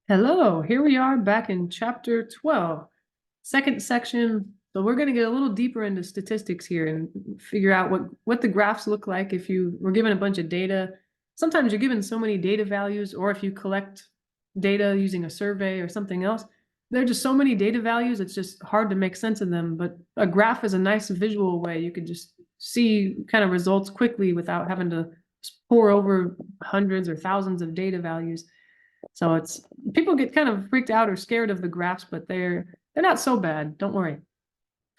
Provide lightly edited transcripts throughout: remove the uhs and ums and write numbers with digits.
Hello, here we are back in chapter 12, second section. So we're going to get a little deeper into statistics here and figure out what the graphs look like if you were given a bunch of data. Sometimes you're given so many data values, or if you collect data using a survey or something else, there are just so many data values, it's just hard to make sense of them. But a graph is a nice visual way. You could just see kind of results quickly without having to pour over hundreds or thousands of data values. So it's people get kind of freaked out or scared of the graphs, but they're not so bad. Don't worry.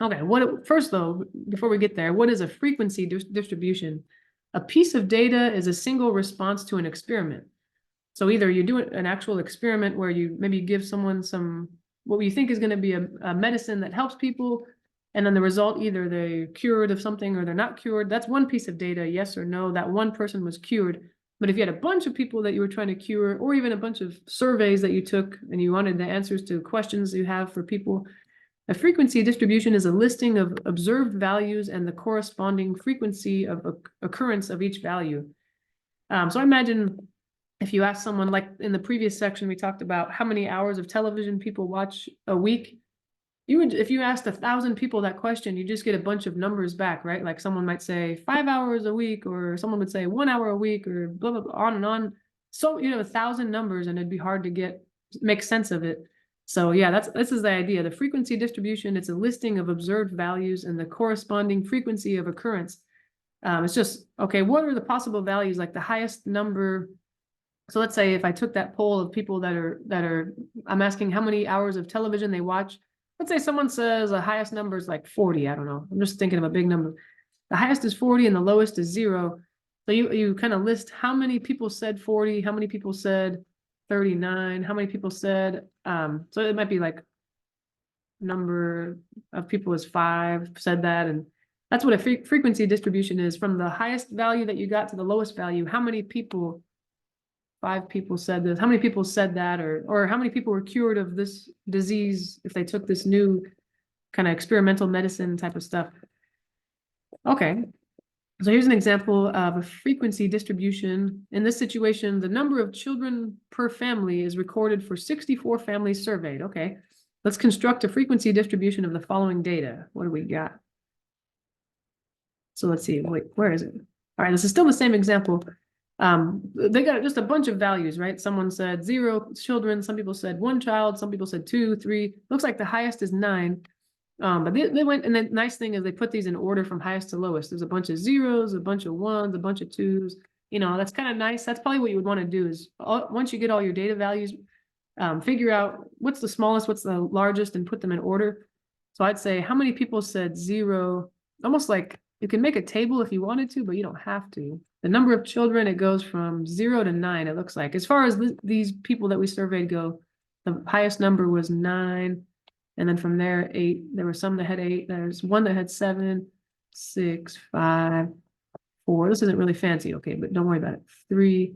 Okay, first though, before we get there, what is a frequency distribution? A piece of data is a single response to an experiment. So either you do an actual experiment where you maybe give someone some what you think is going to be a medicine that helps people, and then the result, either they're cured of something or they're not cured. That's one piece of data, yes or no, that one person was cured. But if you had a bunch of people that you were trying to cure, or even a bunch of surveys that you took and you wanted the answers to questions you have for people, a frequency distribution is a listing of observed values and the corresponding frequency of occurrence of each value. So I imagine if you ask someone, like in the previous section, we talked about how many hours of television people watch a week. If you asked 1,000 people that question, you just get a bunch of numbers back, right? Like someone might say 5 hours a week, or someone would say 1 hour a week, or blah, blah, blah, on and on. So you have 1,000 numbers and it'd be hard to make sense of it. So yeah, this is the idea. The frequency distribution, it's a listing of observed values and the corresponding frequency of occurrence. It's just, okay, what are the possible values? Like the highest number. So let's say if I took that poll of people I'm asking how many hours of television they watch. Let's say someone says the highest number is like 40. I don't know. I'm just thinking of a big number. The highest is 40 and the lowest is 0. So you kind of list how many people said 40, how many people said 39, how many people said, so it might be like number of people is 5 said that. And that's what a frequency distribution is. From the highest value that you got to the lowest value, how many people 5 people said this, how many people said that, or how many people were cured of this disease if they took this new kind of experimental medicine type of stuff. Okay, so here's an example of a frequency distribution. In this situation, the number of children per family is recorded for 64 families surveyed. Okay, let's construct a frequency distribution of the following data. What do we got? So let's see, wait, where is it? All right, this is still the same example. They got just a bunch of values, right? Someone said 0 children, some people said 1 child, some people said 2, 3. Looks like the highest is 9. But they went, and the nice thing is they put these in order from highest to lowest. There's a bunch of 0s, a bunch of 1s, a bunch of 2s. That's kind of nice. That's probably what you would want to do is once you get all your data values, figure out what's the smallest, what's the largest, and put them in order. So I'd say how many people said 0, almost like you can make a table if you wanted to, but you don't have to. The number of children, it goes from 0 to 9, it looks like. As far as these people that we surveyed go, the highest number was 9. And then from there, 8. There were some that had 8. There's one that had 7, 6, 5, 4. This isn't really fancy, okay, but don't worry about it. 3,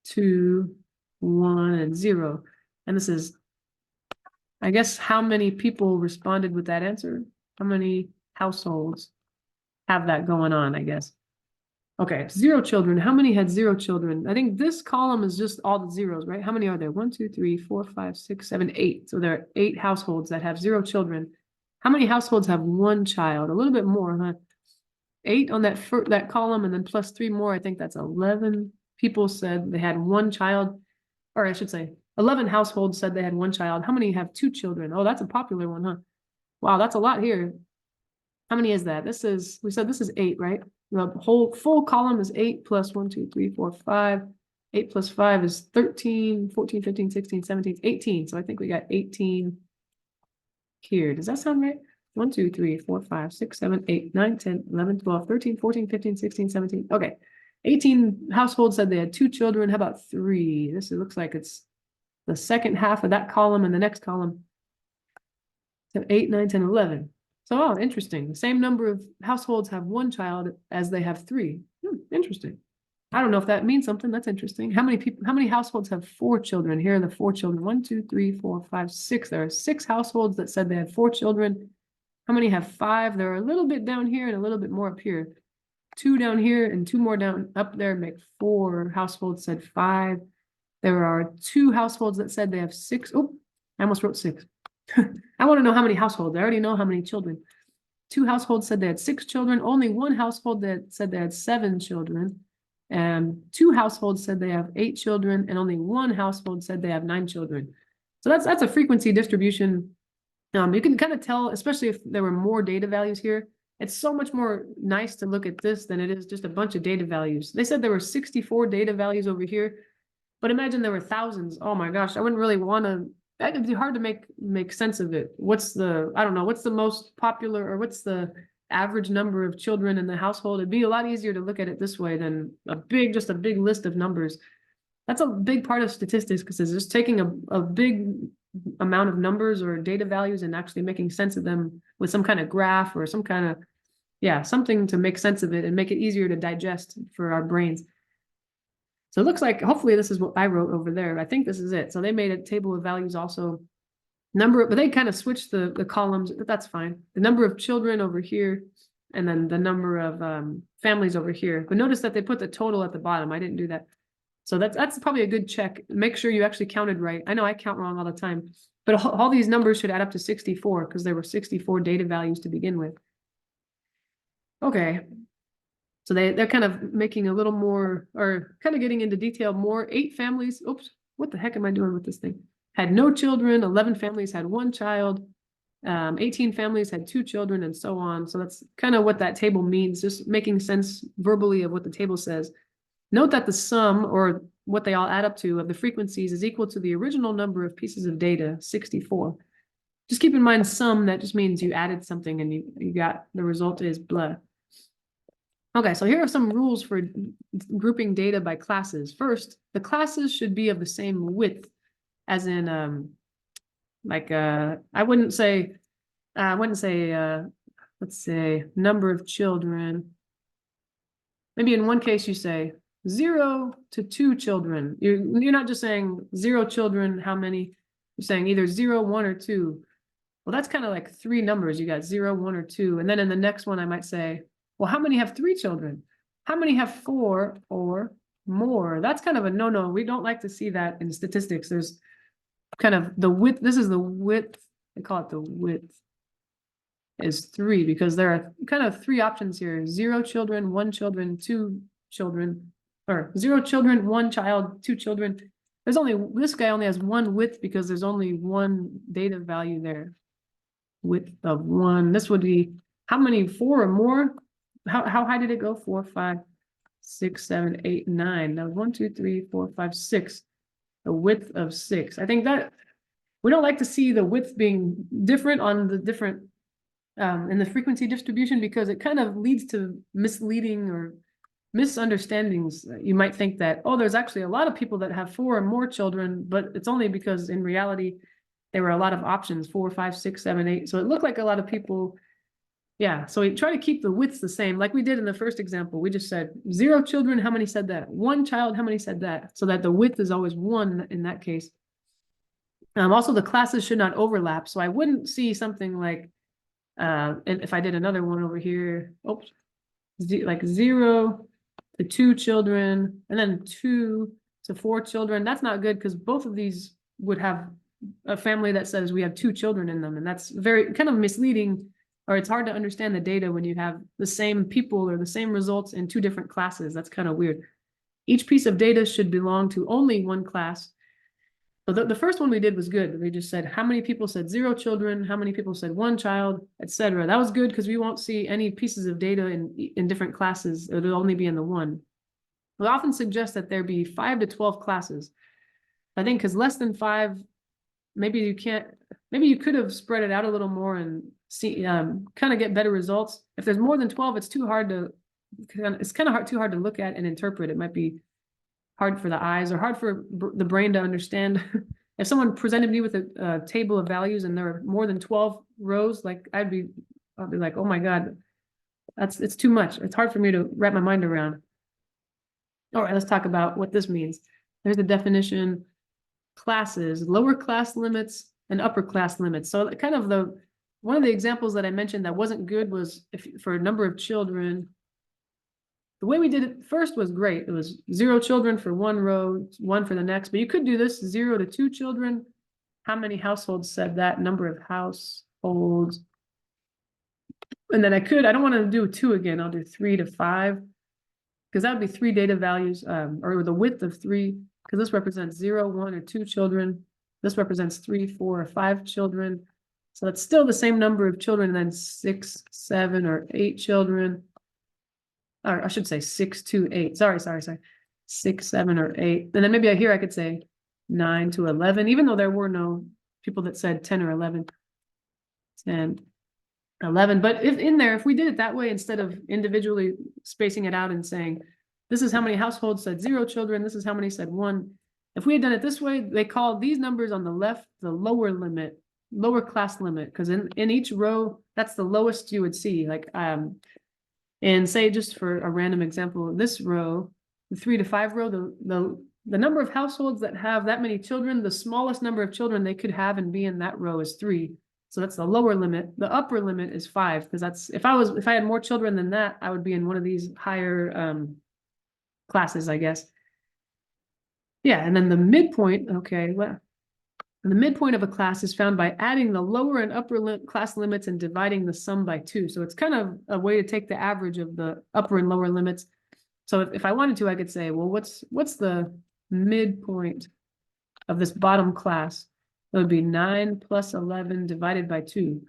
2, 1, and 0. And this is, I guess, how many people responded with that answer? How many households have that going on, I guess? Okay, 0 children. How many had 0 children? I think this column is just all the zeros, right? How many are there? 1, 2, 3, 4, 5, 6, 7, 8. So there are 8 households that have 0 children. How many households have 1 child? A little bit more, huh? 8 on that column, and then plus 3 more. I think that's 11 people said they had 1 child, or I should say 11 households said they had 1 child. How many have 2 children? Oh, that's a popular one, huh? Wow, that's a lot here. How many is that? We said this is 8, right? The whole full column is 8 plus 1, 2, 3, 4, 5. 8 plus 5 is 13, 14, 15, 16, 17, 18. So I think we got 18 here. Does that sound right? 1, 2, 3, 4, 5, 6, 7, 8, 9, 10, 11, 12, 13, 14, 15, 16, 17. Okay. 18 households said they had 2 children. How about 3? This looks like it's the second half of that column and the next column. So 8, 9, 10, 11. So, oh, interesting. The same number of households have 1 child as they have 3. Interesting. I don't know if that means something. That's interesting. How many households have 4 children? Here are the 4 children. 1, 2, 3, 4, 5, 6. There are 6 households that said they had 4 children. How many have 5? There are a little bit down here and a little bit more up here. 2 down here and 2 more down up there make 4 households said 5. There are 2 households that said they have 6. Oh, I almost wrote 6. I want to know how many households. I already know how many children. 2 households said they had 6 children. Only 1 household that said they had 7 children. And 2 households said they have 8 children, and only 1 household said they have 9 children. So that's a frequency distribution. You can kind of tell, especially if there were more data values here. It's so much more nice to look at this than it is just a bunch of data values. They said there were 64 data values over here, but imagine there were thousands. Oh my gosh, I wouldn't really want to. It'd be hard to make sense of it. I don't know, what's the most popular, or what's the average number of children in the household? It'd be a lot easier to look at it this way than just a big list of numbers. That's a big part of statistics, because it's just taking a big amount of numbers or data values and actually making sense of them with some kind of graph or some kind of, something to make sense of it and make it easier to digest for our brains. So it looks like, hopefully this is what I wrote over there. I think this is it. So they made a table of values also. But they kind of switched the columns, but that's fine. The number of children over here, and then the number of families over here. But notice that they put the total at the bottom. I didn't do that. So that's probably a good check. Make sure you actually counted right. I know I count wrong all the time, but all these numbers should add up to 64 because there were 64 data values to begin with. Okay. So they're kind of making a little more, or kind of getting into detail more. 8 families, oops, what the heck am I doing with this thing? Had no children. 11 families had 1 child. 18 families had 2 children, and so on. So that's kind of what that table means, just making sense verbally of what the table says. Note that the sum, or what they all add up to, of the frequencies is equal to the original number of pieces of data, 64. Just keep in mind sum, that just means you added something and you got, the result is blah. Okay, so here are some rules for grouping data by classes. First, the classes should be of the same width, as in, I wouldn't say, let's say number of children. Maybe in one case you say 0 to 2 children. You're not just saying 0 children, how many? You're saying either 0, 1, or 2. Well, that's kind of like 3 numbers. You got 0, 1, or 2. And then in the next one, I might say, well, how many have 3 children? How many have 4 or more? That's kind of a no-no. We don't like to see that in statistics. There's kind of the width. This is the width. They call it the width is 3, because there are kind of 3 options here: 0 children, 1 children, 2 children, or 0 children, 1 child, 2 children. This guy only has 1 width because there's only 1 data value there. Width of 1. This would be how many? 4 or more? How high did it go? 4, 5, 6, 7, 8, 9. Now 1, 2, 3, 4, 5, 6. A width of 6. I think that we don't like to see the width being different on the different in the frequency distribution, because it kind of leads to misleading or misunderstandings. You might think that, oh, there's actually a lot of people that have 4 or more children, but it's only because in reality there were a lot of options, 4, 5, 6, 7, 8. So it looked like a lot of people. Yeah, so we try to keep the widths the same, like we did in the first example. We just said 0 children, how many said that? 1 child, how many said that? So that the width is always 1 in that case. Also, the classes should not overlap. So I wouldn't see something like, if I did another one over here, oops, like 0 to 2 children, and then 2 to 4 children. That's not good, because both of these would have a family that says we have 2 children in them, and that's very kind of misleading. Or it's hard to understand the data when you have the same people or the same results in 2 different classes. That's kind of weird. Each piece of data should belong to only 1 class. So the first one we did was good. We just said how many people said 0 children, how many people said 1 child, etc. That was good, because we won't see any pieces of data in different classes. It'll only be in the one. We often suggest that there be 5 to 12 classes. I think because less than 5, maybe you could have spread it out a little more and see kind of get better results. If there's more than 12, it's too hard to look at and interpret. It might be hard for the eyes or hard for the brain to understand. If someone presented me with a table of values and there are more than 12 rows, like I'd be like, oh my God, it's too much. It's hard for me to wrap my mind around. All right, let's talk about what this means. There's the definition: classes, lower class limits and upper class limits. So kind of one of the examples that I mentioned that wasn't good was for a number of children. the way we did it first was great. It was 0 children for one row, 1 for the next, but you could do this 0 to 2 children. How many households said that? Number of households. And then I don't want to do 2 again. I'll do 3 to 5 because that would be 3 data values, or the width of 3, because this represents 0, 1, or 2 children. This represents 3, 4, or 5 children. So it's still the same number of children, and then 6, 7, or 8 children. Or I should say 6 to 8. Sorry. 6, 7, or 8. And then maybe here I could say 9 to 11, even though there were no people that said 10 or 11. 10, 11. But if we did it that way, instead of individually spacing it out and saying, this is how many households said 0 children, this is how many said 1. If we had done it this way, they call these numbers on the left the lower limit, lower class limit, because in each row, that's the lowest you would see. Like, and say, just for a random example, this row, the 3 to 5 row, the number of households that have that many children, the smallest number of children they could have and be in that row is 3. So that's the lower limit. The upper limit is 5, because that's if I had more children than that, I would be in one of these higher classes, I guess. Yeah, and then the midpoint, okay, well, the midpoint of a class is found by adding the lower and upper class limits and dividing the sum by 2. So it's kind of a way to take the average of the upper and lower limits. So if I wanted to, I could say, well, what's the midpoint of this bottom class? It would be 9 plus 11 divided by 2.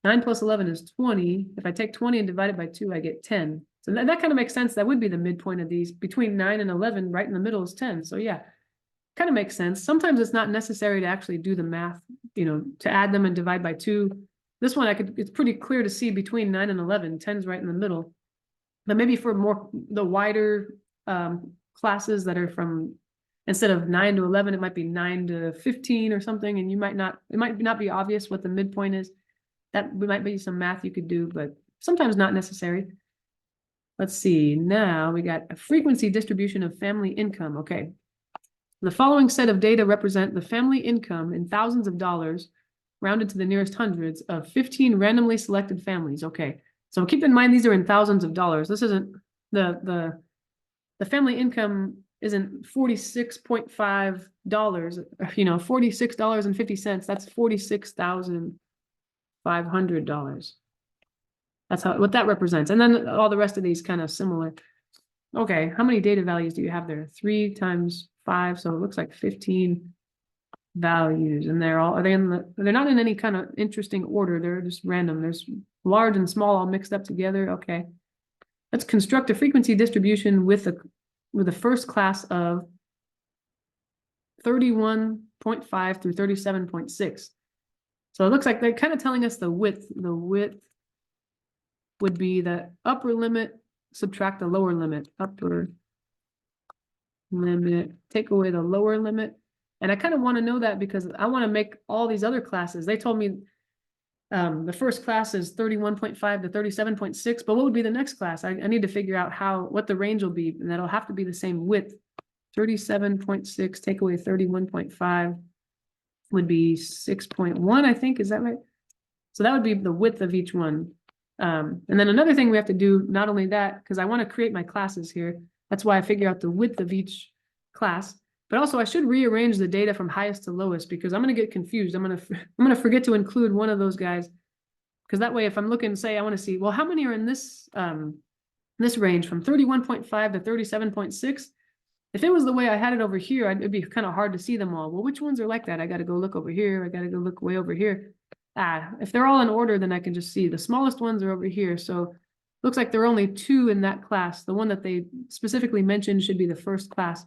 9 plus 11 is 20. If I take 20 and divide it by 2, I get 10. So that kind of makes sense. That would be the midpoint of these. Between 9 and 11, right in the middle is 10. So yeah, kind of makes sense. Sometimes it's not necessary to actually do the math, to add them and divide by 2. This one, it's pretty clear to see between 9 and 11, 10's right in the middle. But maybe for the wider classes that are from, instead of 9 to 11, it might be 9 to 15 or something, and it might not be obvious what the midpoint is. That might be some math you could do, but sometimes not necessary. Let's see, now we got a frequency distribution of family income. Okay. The following set of data represent the family income in thousands of dollars, rounded to the nearest hundreds, of 15 randomly selected families. Okay, so keep in mind these are in thousands of dollars. This isn't the family income isn't $46.5, $46.50. That's $46,500. That's what that represents. And then all the rest of these kind of similar. Okay, how many data values do you have there? 3 times 5, so it looks like 15 values, and they're not in any kind of interesting order. They're just random. There's large and small all mixed up together. Okay, let's construct a frequency distribution with the first class of 31.5 through 37.6. So it looks like they're kind of telling us the width. The width would be the upper limit, subtract the lower limit. Upper limit, take away the lower limit. And I kind of want to know that because I want to make all these other classes. They told me the first class is 31.5 to 37.6, but what would be the next class? I need to figure out what the range will be, and that'll have to be the same width. 37.6, take away 31.5 would be 6.1, I think. Is that right? So that would be the width of each one. And then another thing we have to do, not only that, because I want to create my classes here. That's why I figure out the width of each class. But also I should rearrange the data from highest to lowest, because I'm going to get confused. I'm going to forget to include one of those guys, because that way if I'm looking, say I want to see, well, how many are in this range from 31.5 to 37.6? If it was the way I had it over here, it'd be kind of hard to see them all. Well, which ones are like that? I got to go look over here. I got to go look way over here. If they're all in order, then I can just see the smallest ones are over here. So looks like there are only 2 in that class. The one that they specifically mentioned should be the first class.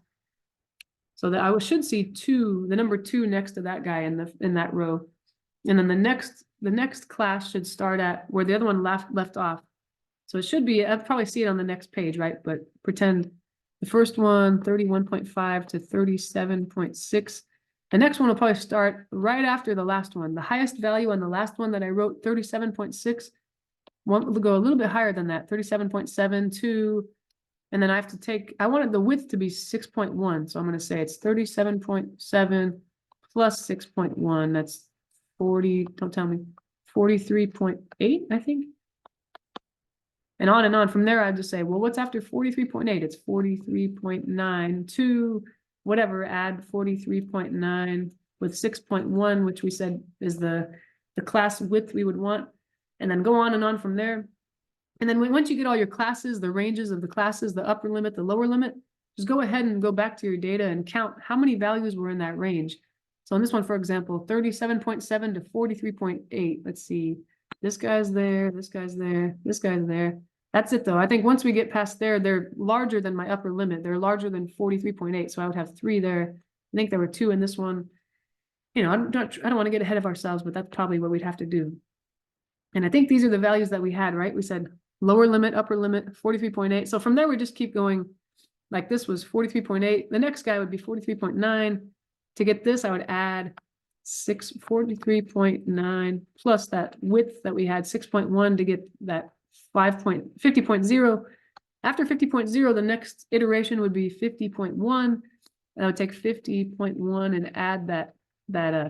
So that I should see 2, the number 2 next to that guy in that row. And then the next class should start at where the other one left off. So it should be, I'll probably see it on the next page, right? But pretend the first one, 31.5 to 37.6. The next one will probably start right after the last one. The highest value on the last one that I wrote, 37.6, one will go a little bit higher than that, 37.72. And then I have to I wanted the width to be 6.1. So I'm going to say it's 37.7 plus 6.1. That's 40, don't tell me, 43.8, I think. and on and on. From there, I'd just say, well, what's after 43.8? It's 43.9 to whatever, add 43.9 with 6.1, which we said is the class width we would want, and then go on and on from there. And then once you get all your classes, the ranges of the classes, the upper limit, the lower limit, just go ahead and go back to your data and count how many values were in that range. So in this one, for example, 37.7 to 43.8. Let's see. This guy's there, this guy's there, this guy's there. That's it though. I think once we get past there, they're larger than my upper limit. They're larger than 43.8. So I would have 3 there. I think there were 2 in this one. You know, I don't want to get ahead of ourselves, but that's probably what we'd have to do. And I think these are the values that we had, right? We said lower limit, upper limit, 43.8. So from there, we just keep going. Like this was 43.8. The next guy would be 43.9. To get this, I would add 43.9 plus that width that we had, 6.1 to get that 50.0. After 50.0, the next iteration would be 50.1. And I would take 50.1 and add that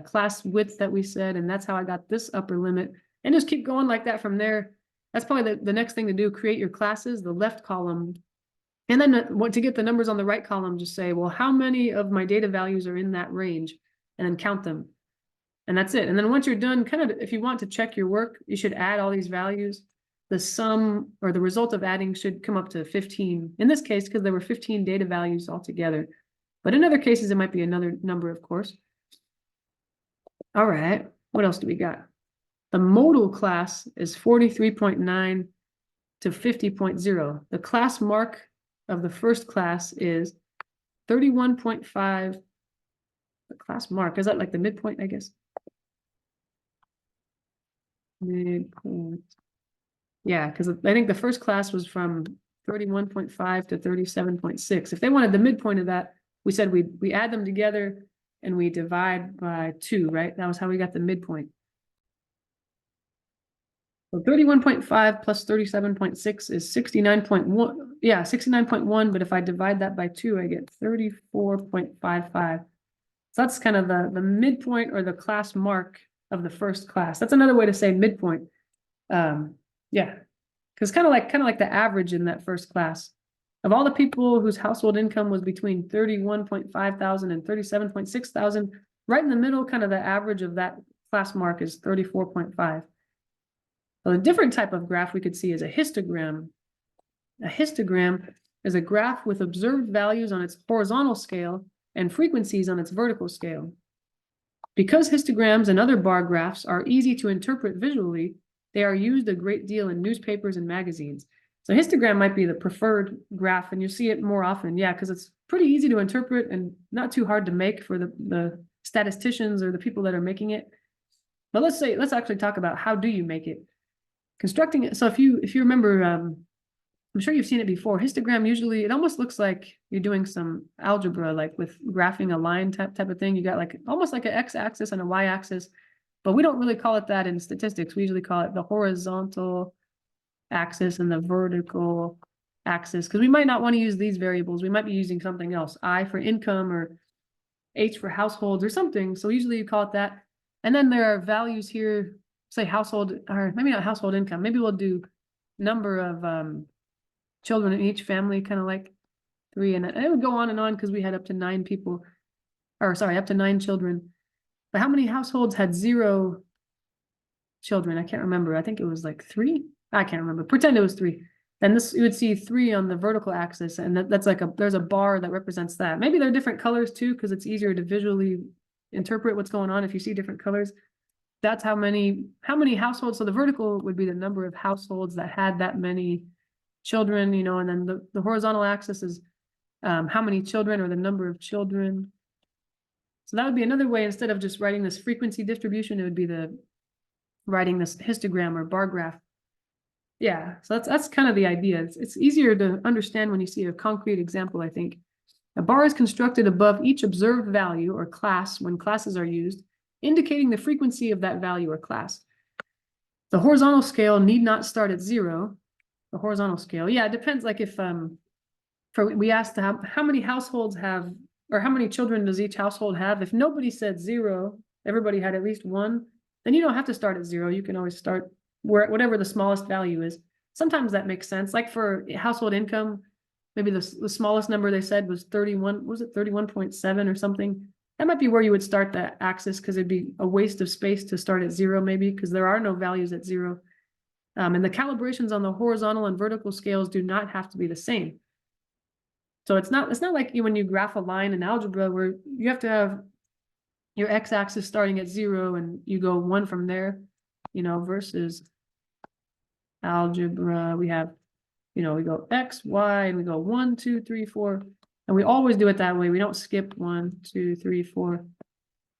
class width that we said, and that's how I got this upper limit. And just keep going like that from there. That's probably the next thing to do, create your classes, the left column. And then to get the numbers on the right column, just say, well, how many of my data values are in that range? And then count them. And that's it. And then once you're done, kind of, if you want to check your work, you should add all these values. The sum or the result of adding should come up to 15. In this case, because there were 15 data values altogether. But in other cases, it might be another number, of course. All right, what else do we got? The modal class is 43.9 to 50.0. The class mark of the first class is 31.5. The class mark, is that like the midpoint, I guess? Midpoint. Yeah, because I think the first class was from 31.5 to 37.6. If they wanted the midpoint of that, we said we add them together and we divide by 2, right? That was how we got the midpoint. So 31.5 plus 37.6 is 69.1. Yeah, 69.1. But if I divide that by 2, I get 34.55. So that's kind of the midpoint or the class mark of the first class. That's another way to say midpoint. Yeah, because kind of like the average in that first class of all the people whose household income was between 31.5 thousand and 37.6 thousand, right in the middle, kind of the average of that class mark is 34.5. So a different type of graph we could see is a histogram. A histogram is a graph with observed values on its horizontal scale and frequencies on its vertical scale. Because histograms and other bar graphs are easy to interpret visually, they are used a great deal in newspapers and magazines. So histogram might be the preferred graph, and you see it more often. Yeah, because it's pretty easy to interpret and not too hard to make for the statisticians or the people that are making it. But let's actually talk about how do you make it. Constructing it. So if you remember, I'm sure you've seen it before. Histogram usually, it almost looks like you're doing some algebra, like with graphing a line type of thing. You got like almost like an x-axis and a y-axis, but we don't really call it that in statistics. We usually call it the horizontal axis and the vertical axis, because we might not want to use these variables. We might be using something else, I for income or H for households or something. So usually you call it that. And then there are values here, say household, or maybe not household income. Maybe we'll do number of children in each family, kind of like 3, and it would go on and on because we had up to 9 people, or sorry, up to 9 children. But how many households had 0 children? I can't remember. I think it was like 3. I can't remember. Pretend it was 3. Then this, you would see 3 on the vertical axis, and that's like there's a bar that represents that. Maybe they're different colors too, because it's easier to visually interpret what's going on if you see different colors. That's how many households. So the vertical would be the number of households that had that many children, you know, and then the horizontal axis is how many children or the number of children. So that would be another way. Instead of just writing this frequency distribution, it would be writing this histogram or bar graph. Yeah, so that's kind of the idea. It's easier to understand when you see a concrete example, I think. A bar is constructed above each observed value or class when classes are used, indicating the frequency of that value or class. The horizontal scale need not start at 0. The horizontal scale, yeah, it depends. Like if we asked how many households have, or how many children does each household have? If nobody said 0, everybody had at least 1, then you don't have to start at 0. You can always start whatever the smallest value is. sometimes that makes sense. Like for household income, maybe the smallest number they said was 31, was it 31.7 or something? That might be where you would start that axis, because it'd be a waste of space to start at 0 maybe, because there are no values at 0. And the calibrations on the horizontal and vertical scales do not have to be the same. So it's not like when you graph a line in algebra where you have to have your x-axis starting at 0 and you go 1 from there, versus algebra, we have, we go x, y, and we go 1, 2, 3, 4. And we always do it that way. We don't skip 1, 2, 3, 4.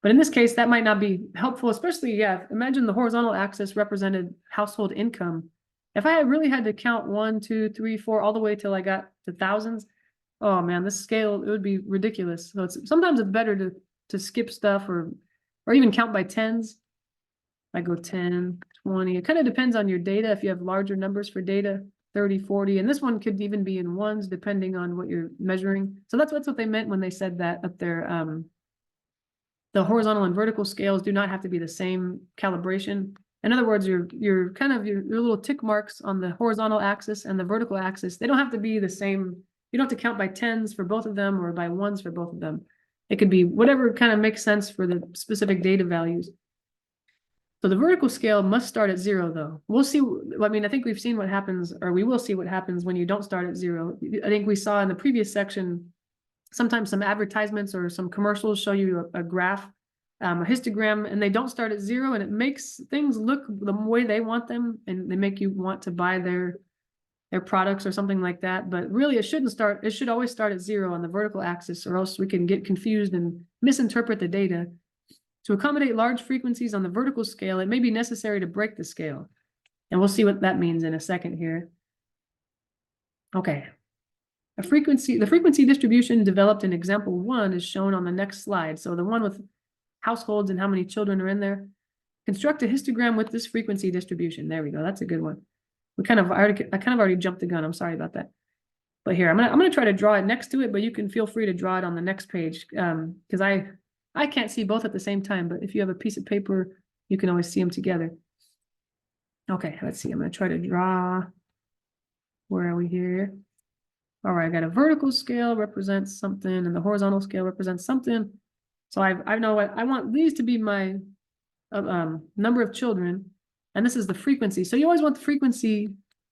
But in this case, that might not be helpful, especially, imagine the horizontal axis represented household income. If I really had to count 1, 2, 3, 4, all the way till I got to thousands, oh man, this scale, it would be ridiculous. So sometimes it's better to skip stuff or even count by tens. I go 10, 20. It kind of depends on your data. If you have larger numbers for data, 30, 40, and this one could even be in ones depending on what you're measuring. So that's what they meant when they said that up there. The horizontal and vertical scales do not have to be the same calibration. In other words, your little tick marks on the horizontal axis and the vertical axis, they don't have to be the same. You don't have to count by tens for both of them or by ones for both of them. It could be whatever kind of makes sense for the specific data values. So the vertical scale must start at 0 though. We'll see. I mean, I think we've seen what happens, or we will see what happens when you don't start at 0. I think we saw in the previous section, sometimes some advertisements or some commercials show you a graph, a histogram, and they don't start at 0, and it makes things look the way they want them, and they make you want to buy their products or something like that. But really, it should always start at 0 on the vertical axis, or else we can get confused and misinterpret the data. To accommodate large frequencies on the vertical scale, it may be necessary to break the scale. And we'll see what that means in a second here. Okay. The frequency distribution developed in example 1 is shown on the next slide. So the one with households and how many children are in there. Construct a histogram with this frequency distribution. There we go. That's a good one. I kind of already jumped the gun. I'm sorry about that. But here, I'm gonna try to draw it next to it, but you can feel free to draw it on the next page, because I can't see both at the same time, but if you have a piece of paper, you can always see them together. Okay, let's see. I'm going to try to draw. Where are we here? All right, I got a vertical scale represents something, and the horizontal scale represents something. So I know what I want these to be my number of children, and this is the frequency. So you always want the frequency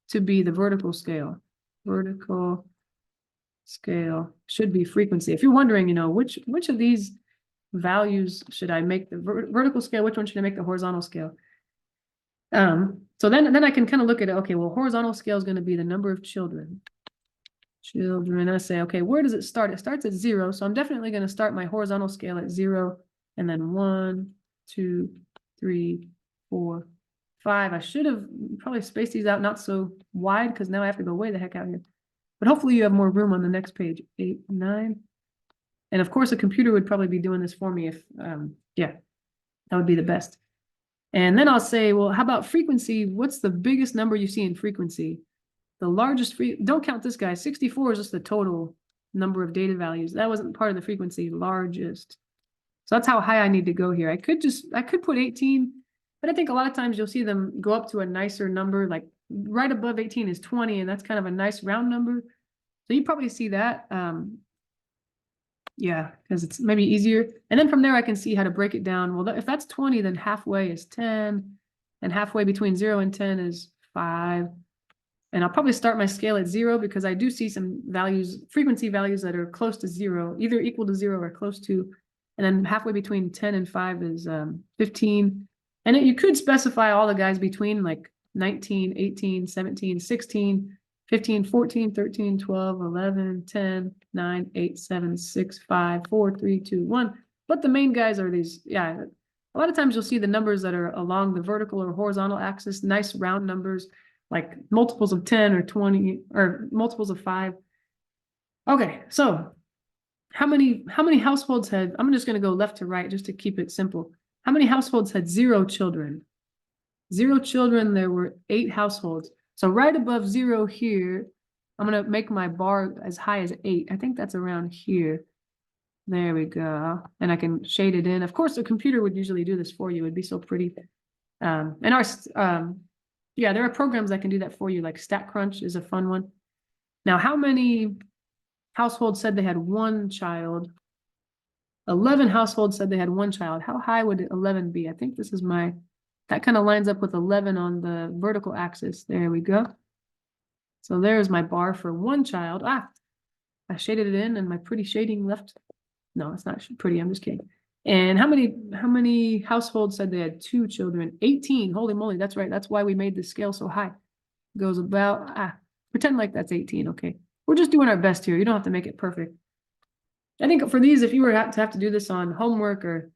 to be the vertical scale. Vertical scale should be frequency. If you're wondering, which of these values should I make the vertical scale? Which one should I make the horizontal scale? So then I can kind of look at it. Okay, well, horizontal scale is going to be the number of children. I say, okay, where does it start? It starts at 0. So I'm definitely going to start my horizontal scale at 0, and then 1, 2, 3, 4, 5. I should have probably spaced these out not so wide, because now I have to go way the heck out here. But hopefully you have more room on the next page. 8, 9. And of course, a computer would probably be doing this for me if, that would be the best. And then I'll say, well, how about frequency? What's the biggest number you see in frequency? The largest don't count this guy. 64 is just the total number of data values. That wasn't part of the frequency, largest. So that's how high I need to go here. I could put 18, but I think a lot of times you'll see them go up to a nicer number, like right above 18 is 20, and that's kind of a nice round number. So you probably see that. Yeah, because it's maybe easier. And then from there, I can see how to break it down. Well, if that's 20, then halfway is 10. And halfway between 0 and 10 is 5. And I'll probably start my scale at 0, because I do see some values, frequency values that are close to 0, either equal to 0 or close to. And then halfway between 10 and 5 is 15. And you could specify all the guys between, like 19, 18, 17, 16, 15, 14, 13, 12, 11, 10, 9, 8, 7, 6, 5, 4, 3, 2, 1. But the main guys are these, a lot of times you'll see the numbers that are along the vertical or horizontal axis, nice round numbers, like multiples of 10 or 20 or multiples of 5. Okay, so how many households had, I'm just going to go left to right just to keep it simple. How many households had 0 children? 0 children, there were 8 households. So right above 0 here, I'm going to make my bar as high as 8. I think that's around here. There we go. And I can shade it in. Of course, a computer would usually do this for you. It'd be so pretty. And Yeah, there are programs that can do that for you, like StatCrunch is a fun one. Now, how many households said they had one child? 11 households said they had one child. How high would 11 be? I think this is that kind of lines up with 11 on the vertical axis. There we go. So there's my bar for one child. I shaded it in and my pretty shading left. No, it's not pretty. I'm just kidding. And how many households said they had two children? 18. Holy moly, that's right. That's why we made the scale so high. It goes about, pretend like that's 18, okay? We're just doing our best here. You don't have to make it perfect. I think for these, if you were to have to do this on homework or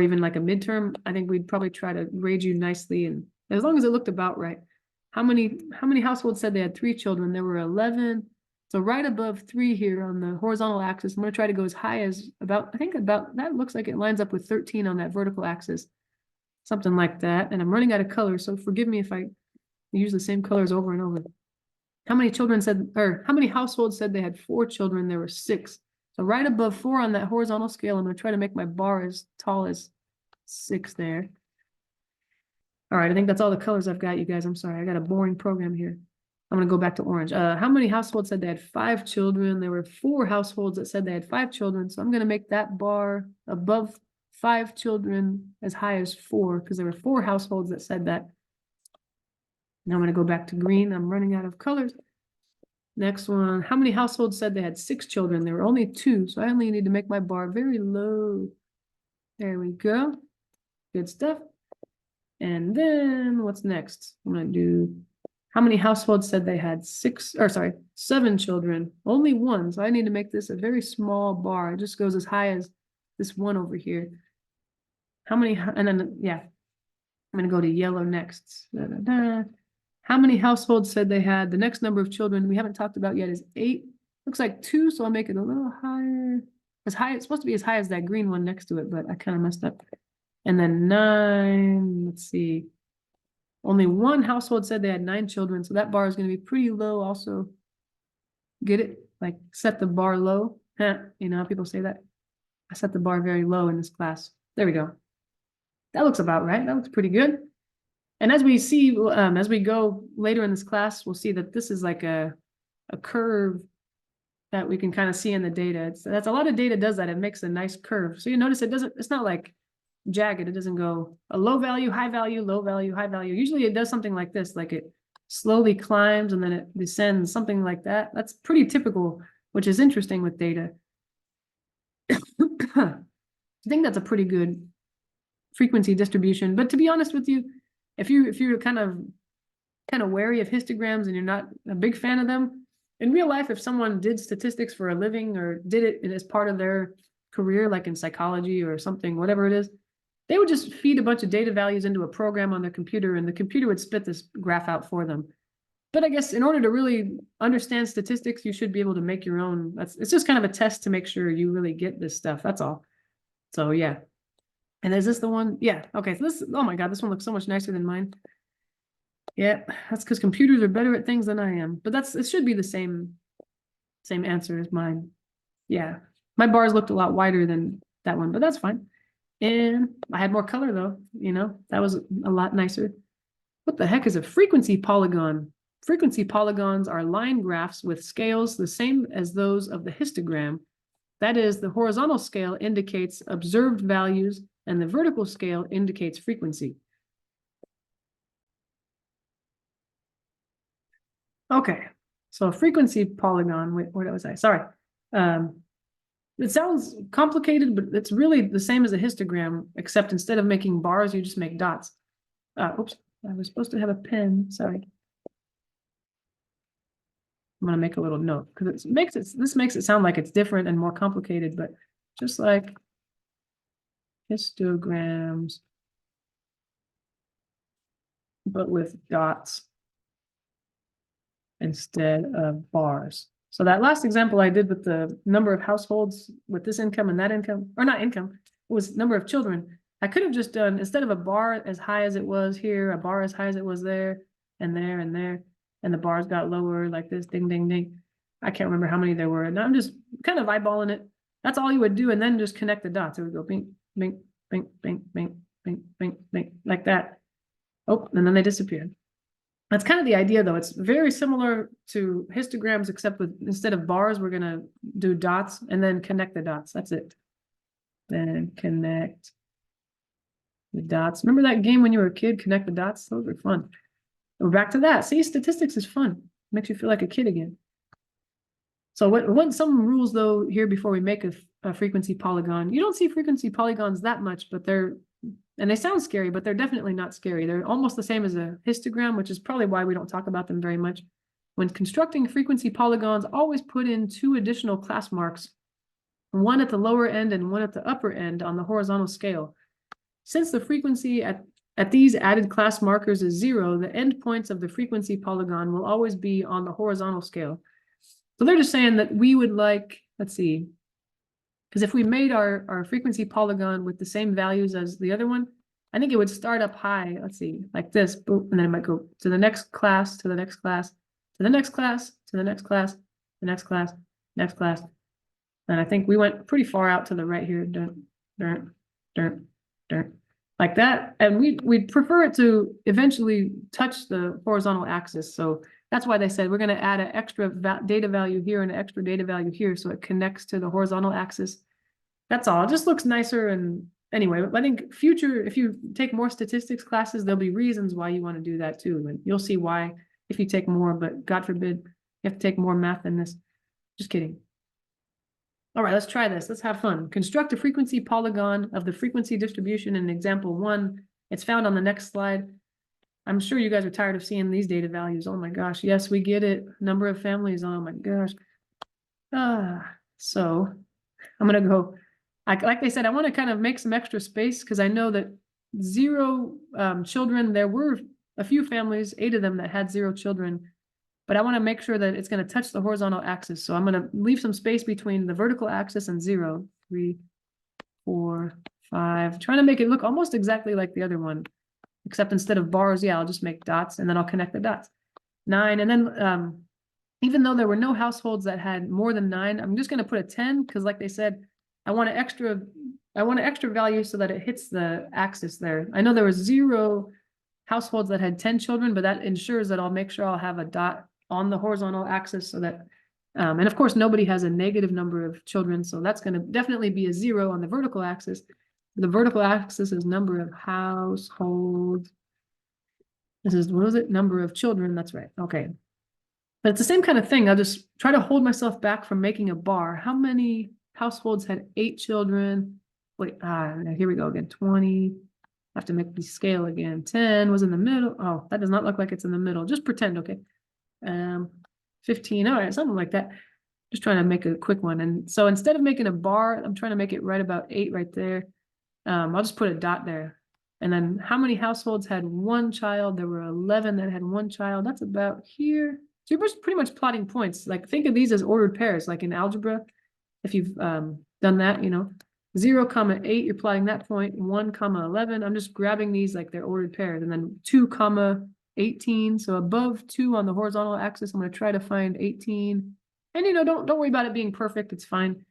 even like a midterm, I think we'd probably try to grade you nicely, and as long as it looked about right. How many households said they had 3 children? There were 11. So right above 3 here on the horizontal axis, I'm going to try to go as high as about that looks like it lines up with 13 on that vertical axis, something like that. And I'm running out of color, so forgive me if I use the same colors over and over. How many households said they had 4 children? There were 6. So right above 4 on that horizontal scale, I'm going to try to make my bar as tall as 6 there. All right, I think that's all the colors I've got, you guys. I'm sorry, I got a boring program here. I'm going to go back to orange. How many households said they had 5 children? There were 4 households that said they had 5 children. So I'm going to make that bar above 5 children as high as 4, because there were 4 households that said that. Now I'm going to go back to green. I'm running out of colors. Next one. How many households said they had 6 children? There were only 2, so I only need to make my bar very low. There we go. Good stuff. And then what's next? I'm going to do, how many households said they had 7 children? Only 1, so I need to make this a very small bar. It just goes as high as this one over here. How many, and then, yeah, I'm going to go to yellow next. How many households said they had, the next number of children we haven't talked about yet is 8. Looks like 2, so I'll make it a little higher. It's supposed to be as high as that green one next to it, but I kind of messed up. And then 9, let's see. Only 1 household said they had 9 children, so that bar is going to be pretty low also. Get it? Like set the bar low. You know how people say that? I set the bar very low in this class. There we go. That looks about right. That looks pretty good. And as we see, as we go later in this class, we'll see that this is like a curve that we can kind of see in the data. That's a lot of data does that. It makes a nice curve. So you notice it's not like jagged. It doesn't go a low value, high value, low value, high value. Usually it does something like this, like it slowly climbs and then it descends, something like that. That's pretty typical, which is interesting with data. I think that's a pretty good frequency distribution. But to be honest with you, if you're kind of wary of histograms and you're not a big fan of them, in real life, if someone did statistics for a living or did it as part of their career, like in psychology or something, whatever it is, they would just feed a bunch of data values into a program on their computer and the computer would spit this graph out for them. But I guess in order to really understand statistics, you should be able to make your own. It's just kind of a test to make sure you really get this stuff. That's all. So yeah. And is this the one? Yeah. Okay. So this, oh my God, this one looks so much nicer than mine. Yeah, that's because computers are better at things than I am. But it should be the same answer as mine. Yeah. My bars looked a lot wider than that one, but that's fine. And I had more color though, that was a lot nicer. What the heck is a frequency polygon? Frequency polygons are line graphs with scales the same as those of the histogram. That is, the horizontal scale indicates observed values and the vertical scale indicates frequency. Okay, so a frequency polygon, wait, what was I? Sorry. It sounds complicated, but it's really the same as a histogram, except instead of making bars, you just make dots. Oops, I was supposed to have a pen, sorry. I'm gonna make a little note, because this makes it sound like it's different and more complicated, but just like histograms, but with dots instead of bars. So that last example I did with the number of households with this income and that income, or not income, it was number of children. I could have just done, instead of a bar as high as it was here, a bar as high as it was there, and there, and there, and the bars got lower like this, ding, ding, ding. I can't remember how many there were. And I'm just kind of eyeballing it. That's all you would do, and then just connect the dots. It would go bing, bing, bing, bing, bing, bing, bing, bing, like that. Oh, and then they disappeared. That's kind of the idea, though. It's very similar to histograms, except with instead of bars, we're gonna do dots and then connect the dots. That's it. Then connect the dots. Remember that game when you were a kid, connect the dots? Those were fun. We're back to that. See, statistics is fun. Makes you feel like a kid again. So what some rules though here before we make a frequency polygon. You don't see frequency polygons that much, but and they sound scary, but they're definitely not scary. They're almost the same as a histogram, which is probably why we don't talk about them very much. When constructing frequency polygons, always put in 2 additional class marks, one at the lower end and one at the upper end on the horizontal scale. Since the frequency at these added class markers is 0, the endpoints of the frequency polygon will always be on the horizontal scale. So they're just saying that we would like, let's see, because if we made our frequency polygon with the same values as the other one, I think it would start up high, let's see, like this, boom, and then it might go to the next class, to the next class, to the next class, to the next class, the next class, next class. And I think we went pretty far out to the right here, like that. And we'd prefer it to eventually touch the horizontal axis. So that's why they said we're going to add an extra data value here and an extra data value here so it connects to the horizontal axis. That's all. It just looks nicer. And anyway, I think if you take more statistics classes, there'll be reasons why you want to do that too. And you'll see why if you take more, but God forbid you have to take more math than this. Just kidding. All right, let's try this. Let's have fun. Construct a frequency polygon of the frequency distribution in example 1. It's found on the next slide. I'm sure you guys are tired of seeing these data values. Oh my gosh. Yes, we get it. Number of families. Oh my gosh. So I'm going to go, like I said, I want to kind of make some extra space because I know that 0 children, there were a few families, 8 of them that had 0 children, but I want to make sure that it's going to touch the horizontal axis. So I'm going to leave some space between the vertical axis and 0, 3, 4, 5, trying to make it look almost exactly like the other one. Except instead of bars, yeah, I'll just make dots and then I'll connect the dots. 9, and then even though there were no households that had more than 9, I'm just going to put a 10 because, like they said, I want an extra value so that it hits the axis there. I know there was 0 households that had 10 children, but that ensures that I'll make sure I'll have a dot on the horizontal axis so that, and of course, nobody has a negative number of children, so that's going to definitely be a 0 on the vertical axis. The vertical axis is number of households. This is, what was it? Number of children. That's right. Okay. But it's the same kind of thing. I'll just try to hold myself back from making a bar. How many households had 8 children? Wait, here we go again. 20. I have to make the scale again. 10 was in the middle. Oh, that does not look like it's in the middle. Just pretend, okay. 15. All right, something like that. Just trying to make a quick one. And so instead of making a bar, I'm trying to make it right about 8 right there. I'll just put a dot there. And then how many households had 1 child? There were 11 that had 1 child. That's about here. So you're pretty much plotting points. Like think of these as ordered pairs, like in algebra. If you've done that, 0, 8, you're plotting that point. 1, 11. I'm just grabbing these like they're ordered pairs. And then 2, 18. So above 2 on the horizontal axis, I'm going to try to find 18. And don't worry about it being perfect. It's fine.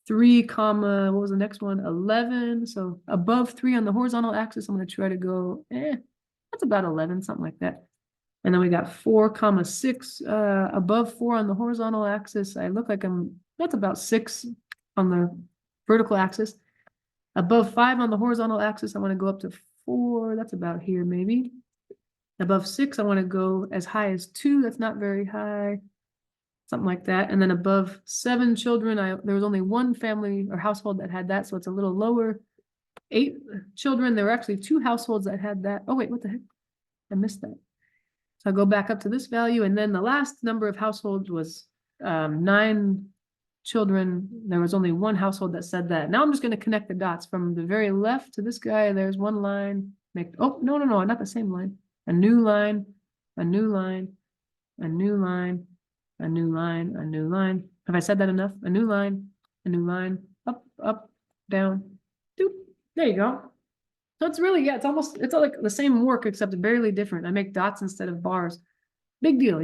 3, what was the next one? 11. So above 3 on the horizontal axis, I'm going to try to go, that's about 11, something like that. And then we got 4, 6, above 4 on the horizontal axis. I look like that's about 6 on the vertical axis. Above 5 on the horizontal axis, I want to go up to 4. That's about here, maybe. Above 6, I want to go as high as 2. That's not very high. Something like that. And then above 7 children, there was only 1 family or household that had that, so it's a little lower. 8 children, there were actually 2 households that had that. Oh wait, what the heck? I missed that. So I go back up to this value, and then the last number of households was 9 children. There was only 1 household that said that. Now I'm just going to connect the dots from the very left to this guy. There's 1 line. No, not the same line. A new line, a new line, a new line. A new line, a new line. Have I said that enough? A new line, up, down, doop. There you go. So it's really, it's all like the same work, except barely different. I make dots instead of bars. Big deal,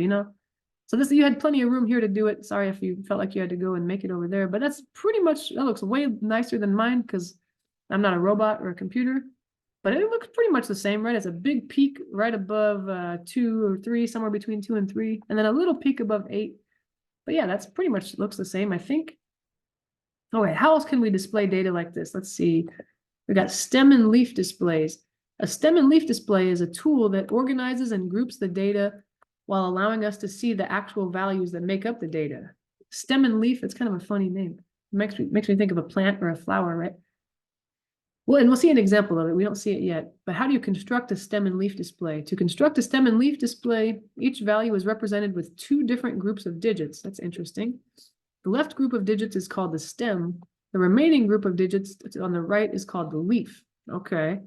So you had plenty of room here to do it. Sorry if you felt like you had to go and make it over there, but that's pretty much, that looks way nicer than mine because I'm not a robot or a computer. but it looks pretty much the same, right? It's a big peak right above 2 or 3, somewhere between 2 and 3, and then a little peak above 8. But yeah, that's pretty much looks the same, I think. Okay, how else can we display data like this? Let's see. We got stem and leaf displays. A stem and leaf display is a tool that organizes and groups the data while allowing us to see the actual values that make up the data. Stem and leaf, it's kind of a funny name. It makes me think of a plant or a flower, right? Well, and we'll see an example of it. We don't see it yet. But how do you construct a stem and leaf display? To construct a stem and leaf display, each value is represented with 2 different groups of digits. That's interesting. The left group of digits is called the stem. The remaining group of digits on the right is called the leaf. Okay.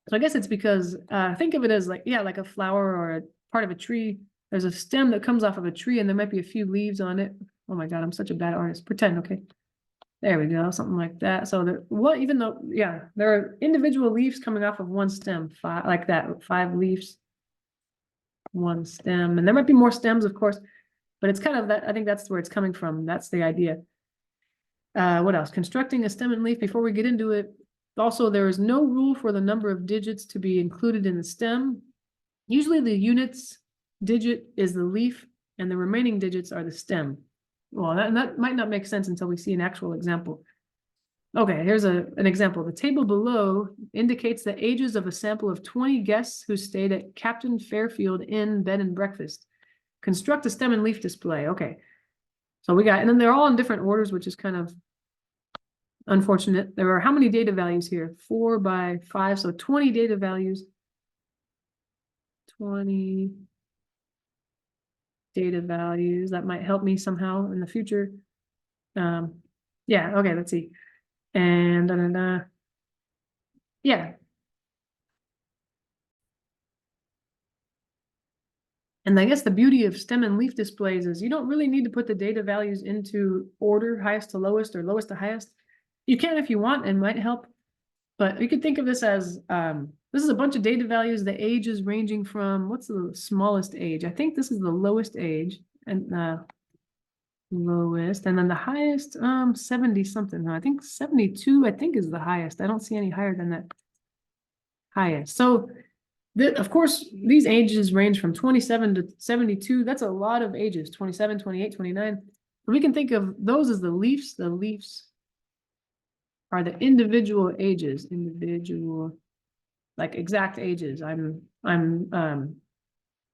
So I guess it's because, think of it as like, yeah, like a flower or a part of a tree. There's a stem that comes off of a tree and there might be a few leaves on it. Oh my God, I'm such a bad artist. Pretend, okay. There we go, something like that. So even though, yeah, there are individual leaves coming off of one stem, like that, 5 leaves, 1 stem. And there might be more stems, of course, but it's kind of that, I think that's where it's coming from. That's the idea. What else? Constructing a stem and leaf, before we get into it. Also, there is no rule for the number of digits to be included in the stem. Usually the units digit is the leaf and the remaining digits are the stem. Well, that might not make sense until we see an actual example. Okay, here's an example. The table below indicates the ages of a sample of 20 guests who stayed at Captain Fairfield Inn Bed and Breakfast. Construct a stem and leaf display. Okay, so we got, and then they're all in different orders, which is kind of unfortunate. There are how many data values here? 4 by 5, so 20 data values. 20 data values. That might help me somehow in the future. Yeah, okay, let's see. And yeah. And I guess the beauty of stem and leaf displays is you don't really need to put the data values into order, highest to lowest or lowest to highest. You can if you want, and might help. But you could think of this as, this is a bunch of data values. The age is ranging from, what's the smallest age? I think this is the lowest age, and lowest, and then the highest, 70 something. No, I think 72, I think is the highest. I don't see any higher than that highest. So of course, these ages range from 27 to 72. That's a lot of ages, 27, 28, 29. But we can think of those as the leaves. The leaves are the individual ages, like exact ages. I'm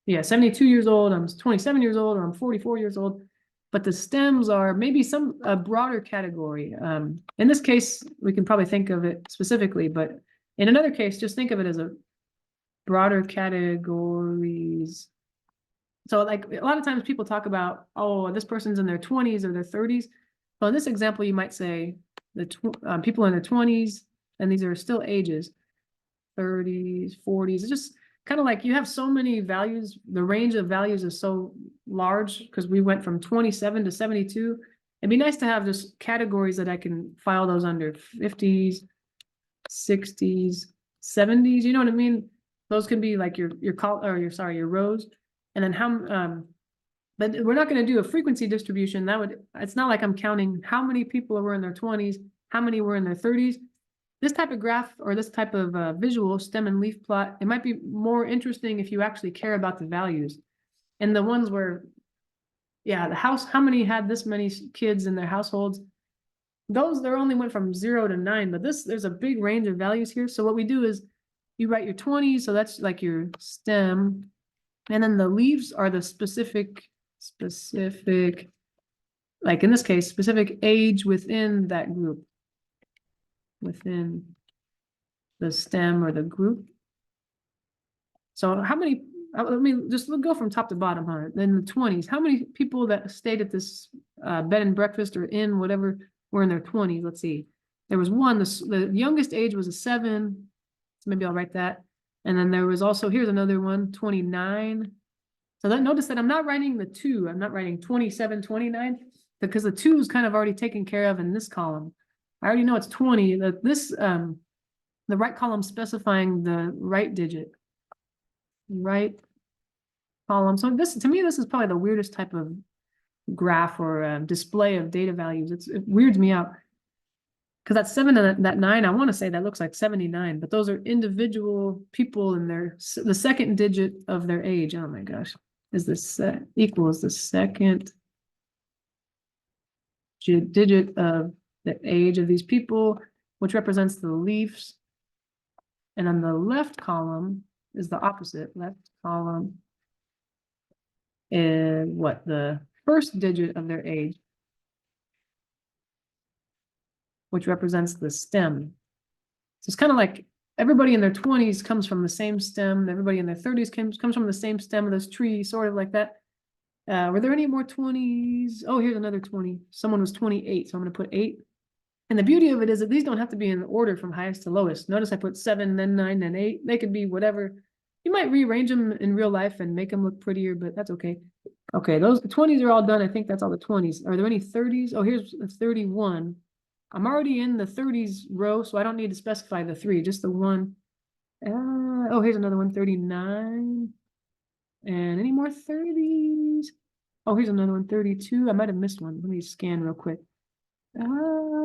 yeah, 72 years old, I'm 27 years old, or I'm 44 years old. But the stems are maybe a broader category. In this case, we can probably think of it specifically, but in another case, just think of it as a broader categories. So like a lot of times people talk about, oh, this person's in their 20s or their 30s. So in this example, you might say the people in their 20s, and these are still ages, 30s, 40s. It's just kind of like you have so many values. The range of values is so large because we went from 27 to 72. It'd be nice to have just categories that I can file those under: 50s, 60s, 70s. You know what I mean? Those can be like your rows. And then but we're not going to do a frequency distribution. It's not like I'm counting how many people were in their 20s, how many were in their 30s. This type of graph or this type of visual stem and leaf plot, it might be more interesting if you actually care about the values. And the ones where, yeah, how many had this many kids in their households, there only went from 0 to 9, but there's a big range of values here. So what we do is you write your 20s, so that's like your stem, and then the leaves are the specific, like in this case, specific age within that group, within the stem or the group. So how many, let me just go from top to bottom, huh? In the 20s, how many people that stayed at this bed and breakfast or inn, whatever, were in their 20s? Let's see. There was one, the youngest age was a 7. So maybe I'll write that. And then there was also, here's another one, 29. So notice that I'm not writing the 2. I'm not writing 27, 29, because the 2 is kind of already taken care of in this column. I already know it's 20. The right column specifying the right digit. Right column. So to me, this is probably the weirdest type of graph or display of data values. It weirds me out. because that 7 and that 9, I want to say that looks like 79, but those are individual people in the second digit of their age. Oh my gosh, is this equals the second digit of the age of these people, which represents the leaves. And on the left column is the opposite. Left column is what? The first digit of their age, which represents the stem. So it's kind of like everybody in their 20s comes from the same stem. Everybody in their 30s comes from the same stem of this tree, sort of like that. Were there any more 20s? Oh, here's another 20. Someone was 28, so I'm going to put 8. And the beauty of it is that these don't have to be in order from highest to lowest. Notice I put 7, then 9, then 8. They could be whatever. You might rearrange them in real life and make them look prettier, but that's okay. Okay, those 20s are all done. I think that's all the 20s. Are there any 30s? Oh, here's 31. I'm already in the 30s row, so I don't need to specify the 3, just the 1. Oh, here's another one, 39. And any more 30s? Oh, here's another one, 32. I might have missed one. Let me scan real quick.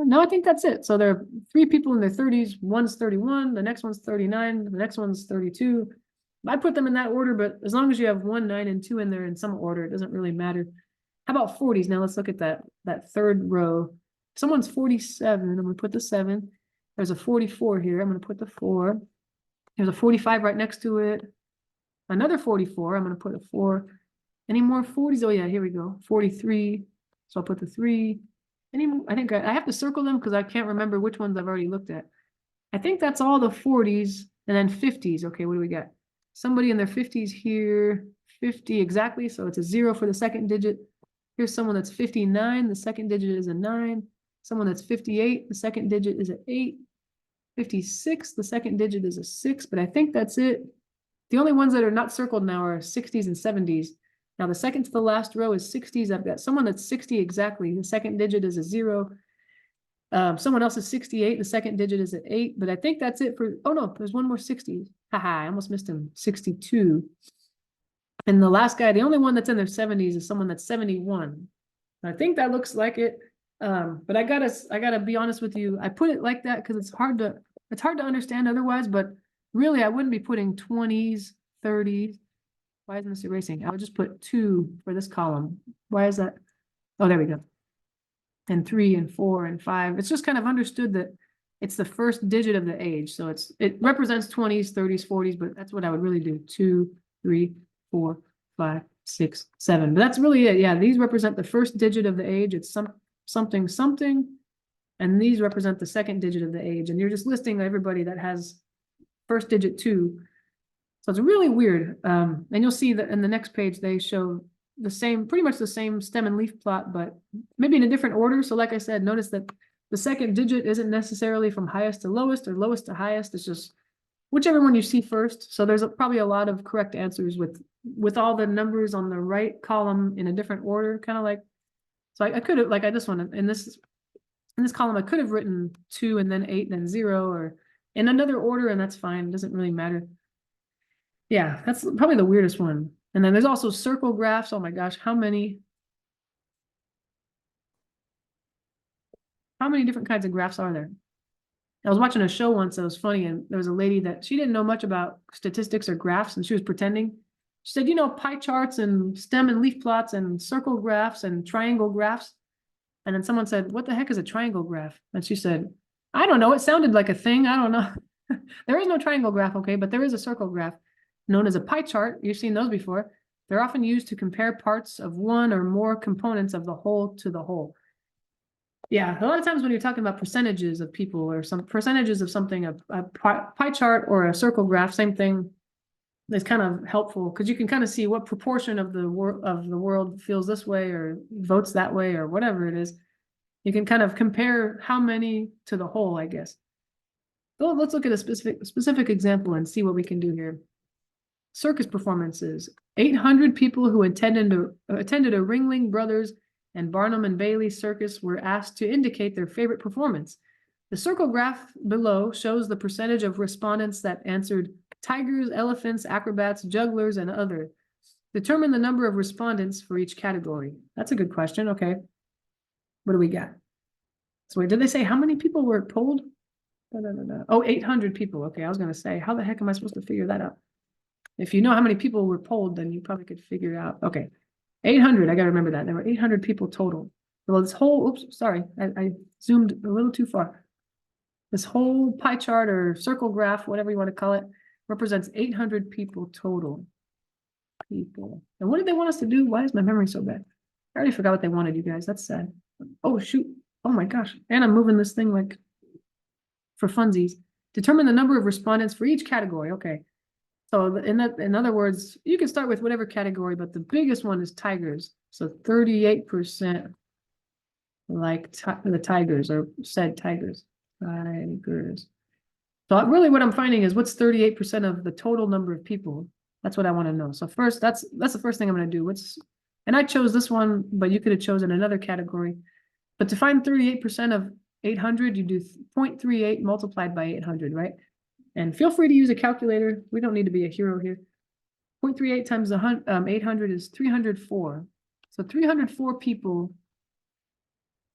No, I think that's it. So there are 3 people in their 30s. One's 31, the next one's 39, the next one's 32. I put them in that order, but as long as you have 1, 9, and 2 in there in some order, it doesn't really matter. How about 40s? Now let's look at that third row. Someone's 47. I'm going to put the 7. There's a 44 here. I'm going to put the 4. There's a 45 right next to it. Another 44. I'm going to put a 4. Any more 40s? Oh yeah, here we go. 43. So I'll put the 3. I think I have to circle them because I can't remember which ones I've already looked at. I think that's all the 40s and then 50s. Okay, what do we got? Somebody in their 50s here, 50 exactly. So it's a 0 for the second digit. Here's someone that's 59. The second digit is a 9. Someone that's 58. The second digit is an 8. 56. The second digit is a 6. But I think that's it. The only ones that are not circled now are 60s and 70s. Now the second to the last row is 60s. I've got someone that's 60 exactly. The second digit is a 0. Someone else is 68. The second digit is an 8. But I think that's it for, oh no, there's one more 60. Haha, I almost missed him. 62. And the last guy, the only one that's in their 70s is someone that's 71. I think that looks like it. But I gotta be honest with you. I put it like that because it's hard to understand otherwise, but really I wouldn't be putting 20s, 30s. Why isn't this erasing? I would just put 2 for this column. Why is that? Oh, there we go. And 3 and 4 and 5. It's just kind of understood that it's the first digit of the age. So it represents 20s, 30s, 40s, but that's what I would really do. 2, 3, 4, 5, 6, 7. But that's really it. Yeah, these represent the first digit of the age. It's something, something. And these represent the second digit of the age. And you're just listing everybody that has first digit 2. So it's really weird. And you'll see that in the next page, they show the same, pretty much the same stem and leaf plot, but maybe in a different order. So like I said, notice that the second digit isn't necessarily from highest to lowest or lowest to highest. It's just whichever one you see first. So there's probably a lot of correct answers with all the numbers on the right column in a different order, kind of like, so I could have, like I just want to, in this column, I could have written 2 and then 8 and then 0 or in another order, and that's fine. It doesn't really matter. Yeah, that's probably the weirdest one. And then there's also circle graphs. Oh my gosh, how many different kinds of graphs are there? I was watching a show once that was funny, and there was a lady that she didn't know much about statistics or graphs, and she was pretending. She said, you know, pie charts and stem and leaf plots and circle graphs and triangle graphs. And then someone said, what the heck is a triangle graph? And she said, I don't know. It sounded like a thing. I don't know. There is no triangle graph, okay, but there is a circle graph known as a pie chart. You've seen those before. They're often used to compare parts of one or more components of the whole to the whole. Yeah, a lot of times when you're talking about percentages of people or some percentages of something, a pie chart or a circle graph, same thing, is kind of helpful because you can kind of see what proportion of the world feels this way or votes that way or whatever it is. You can kind of compare how many to the whole, I guess. So let's look at a specific example and see what we can do here. Circus performances. 800 people who attended a Ringling Brothers and Barnum and Bailey circus were asked to indicate their favorite performance. The circle graph below shows the percentage of respondents that answered tigers, elephants, acrobats, jugglers, and other. Determine the number of respondents for each category. That's a good question. Okay. What do we got? So wait, did they say how many people were polled? Oh, 800 people. Okay, I was gonna say, how the heck am I supposed to figure that out? If you know how many people were polled, then you probably could figure it out. Okay, 800, I gotta remember that. There were 800 people total. Well, this whole, oops, sorry, I zoomed a little too far. This whole pie chart or circle graph, whatever you want to call it, represents 800 people total. People. And what did they want us to do? Why is my memory so bad? I already forgot what they wanted, you guys. That's sad. Oh, shoot. Oh my gosh. And I'm moving this thing like for funsies. Determine the number of respondents for each category. Okay. So in other words, you can start with whatever category, but the biggest one is tigers. So 38% like the tigers or said tigers. Tigers. So really what I'm finding is what's 38% of the total number of people? That's what I want to know. So first, that's the first thing I'm going to do. And I chose this one, but you could have chosen another category. But to find 38% of 800, you do 0.38 multiplied by 800, right? And feel free to use a calculator. We don't need to be a hero here. 0.38 times 800 is 304. So 304 people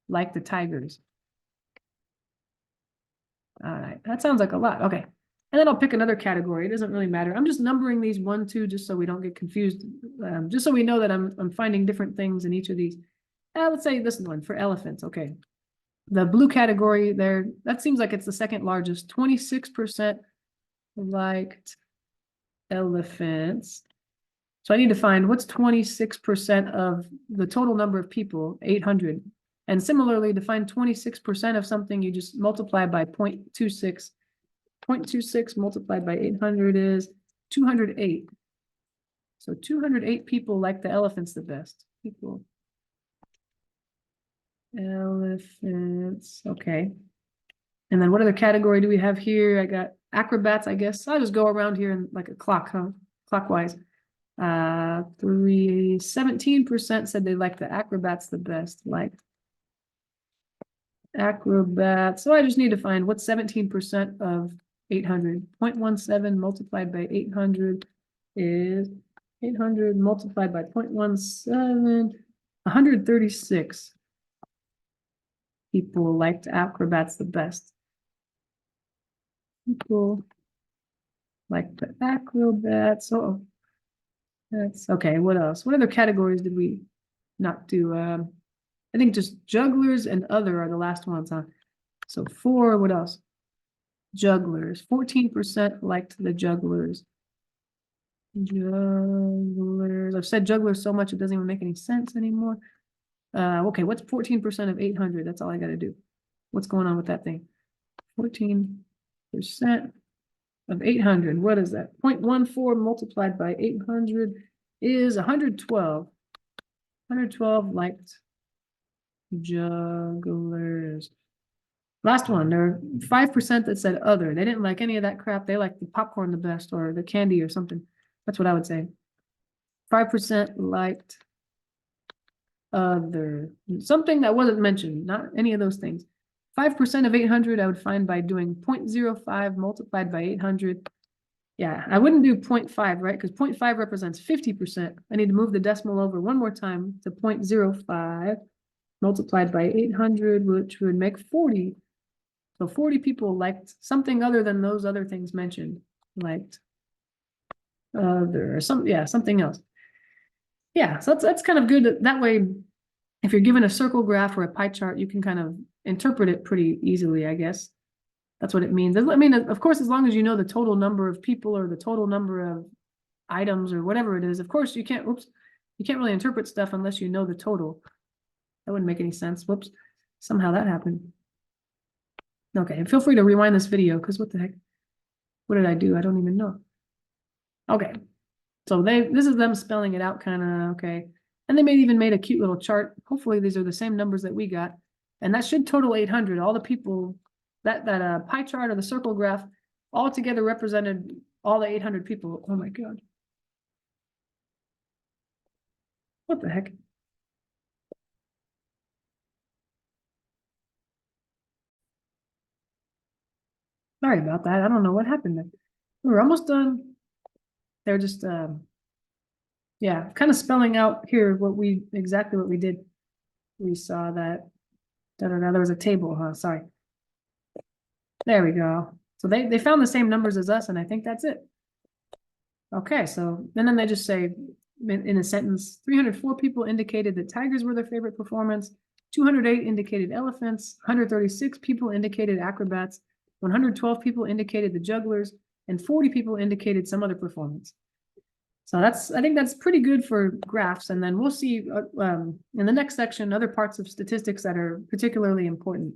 like the tigers. All right, that sounds like a lot. Okay. And then I'll pick another category. It doesn't really matter. I'm just numbering these 1, 2, just so we don't get confused. Just so we know that I'm finding different things in each of these. Let's say this one for elephants. Okay. The blue category there, that seems like it's the second largest. 26% liked elephants. So I need to find what's 26% of the total number of people, 800. And similarly, to find 26% of something, you just multiply by 0.26. 0.26 multiplied by 800 is 208. So 208 people like the elephants the best. People. Elephants. Okay. And then what other category do we have here? I got acrobats, I guess. I'll just go around here in like a clock, huh? Clockwise. 17% said they like the acrobats the best. Like acrobats. So I just need to find what's 17% of 800. 0.17 multiplied by 800 is 800 multiplied by 0.17, 136 people liked acrobats the best. People like the acrobats. Oh, that's okay. What else? What other categories did we not do? I think just jugglers and other are the last ones, huh? So 4, what else? Jugglers. 14% liked the jugglers. Jugglers. I've said jugglers so much it doesn't even make any sense anymore. Okay, what's 14% of 800? That's all I got to do. What's going on with that thing? 14% of 800. What is that? 0.14 multiplied by 800 is 112. 112 liked jugglers. Last one, there are 5% that said other. They didn't like any of that crap. They liked the popcorn the best or the candy or something. That's what I would say. 5% liked other. Something that wasn't mentioned, not any of those things. 5% of 800 I would find by doing 0.05 multiplied by 800. Yeah, I wouldn't do 0.5, right? Because 0.5 represents 50%. I need to move the decimal over one more time to 0.05 multiplied by 800, which would make 40. So 40 people liked something other than those other things mentioned, liked other, something else. Yeah, so that's kind of good. That way, if you're given a circle graph or a pie chart, you can kind of interpret it pretty easily, I guess. That's what it means. I mean, of course, as long as you know the total number of people or the total number of items or whatever it is, of course, you can't really interpret stuff unless you know the total. That wouldn't make any sense. Whoops, somehow that happened. Okay, and feel free to rewind this video because what the heck? What did I do? I don't even know. Okay, so this is them spelling it out kind of, okay. And they even made a cute little chart. Hopefully these are the same numbers that we got. And that should total 800. All the people, that pie chart or the circle graph all together represented all the 800 people. Oh my God. What the heck? Sorry about that. I don't know what happened there. We're almost done. They're just, yeah, kind of spelling out here exactly what we did. We saw that There was a table, huh? Sorry. There we go. So they found the same numbers as us, and I think that's it. Okay, so and then they just say in a sentence, 304 people indicated that tigers were their favorite performance, 208 indicated elephants, 136 people indicated acrobats, 112 people indicated the jugglers, and 40 people indicated some other performance. So I think that's pretty good for graphs. And then we'll see in the next section other parts of statistics that are particularly important.